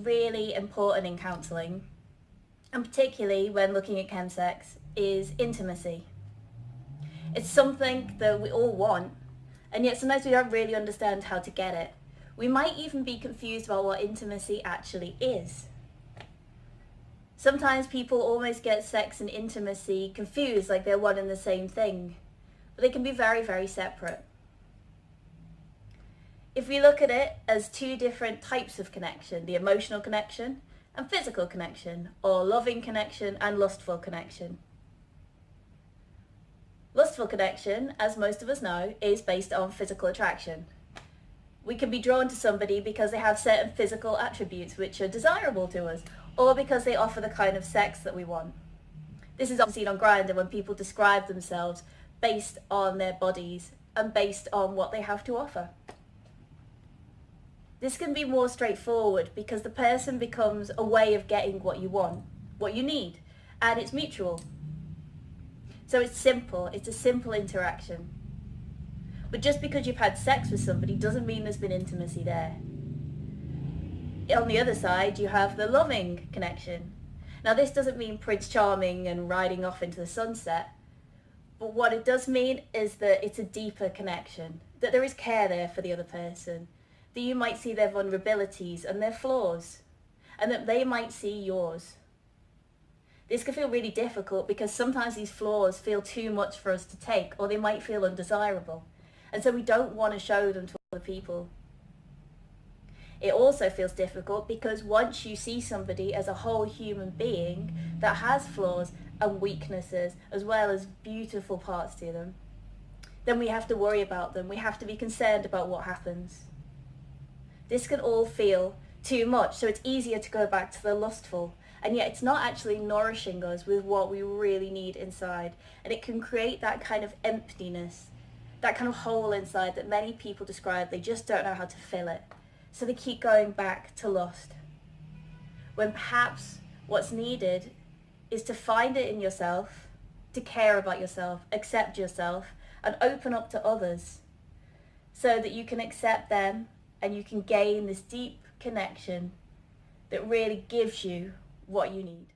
Really important in counselling, and particularly when looking at chemsex, is intimacy. It's something that we all want, and yet sometimes we don't really understand how to get it. We might even be confused about what intimacy actually is. Sometimes people almost get sex and intimacy confused, like they're one and the same thing, but they can be very, very separate. If we look at it as two different types of connection, the emotional connection and physical connection, or loving connection and lustful connection. Lustful connection, as most of us know, is based on physical attraction. We can be drawn to somebody because they have certain physical attributes which are desirable to us, or because they offer the kind of sex that we want. This is often seen on Grindr when people describe themselves based on their bodies and based on what they have to offer. This can be more straightforward because the person becomes a way of getting what you want, what you need, and it's mutual. So it's simple, it's a simple interaction. But just because you've had sex with somebody doesn't mean there's been intimacy there. On the other side, you have the loving connection. Now this doesn't mean Prince Charming and riding off into the sunset, but what it does mean is that it's a deeper connection, that there is care there for the other person, that you might see their vulnerabilities and their flaws, and that they might see yours. This can feel really difficult because sometimes these flaws feel too much for us to take, or they might feel undesirable, and so we don't want to show them to other people. It also feels difficult because once you see somebody as a whole human being that has flaws and weaknesses as well as beautiful parts to them, then we have to worry about them. We have to be concerned about what happens. This can all feel too much, so it's easier to go back to the lustful, and yet it's not actually nourishing us with what we really need inside, and it can create that kind of emptiness, that kind of hole inside that many people describe. They just don't know how to fill it, so they keep going back to lust, when perhaps what's needed is to find it in yourself, to care about yourself, accept yourself, and open up to others so that you can accept them and you can gain this deep connection that really gives you what you need.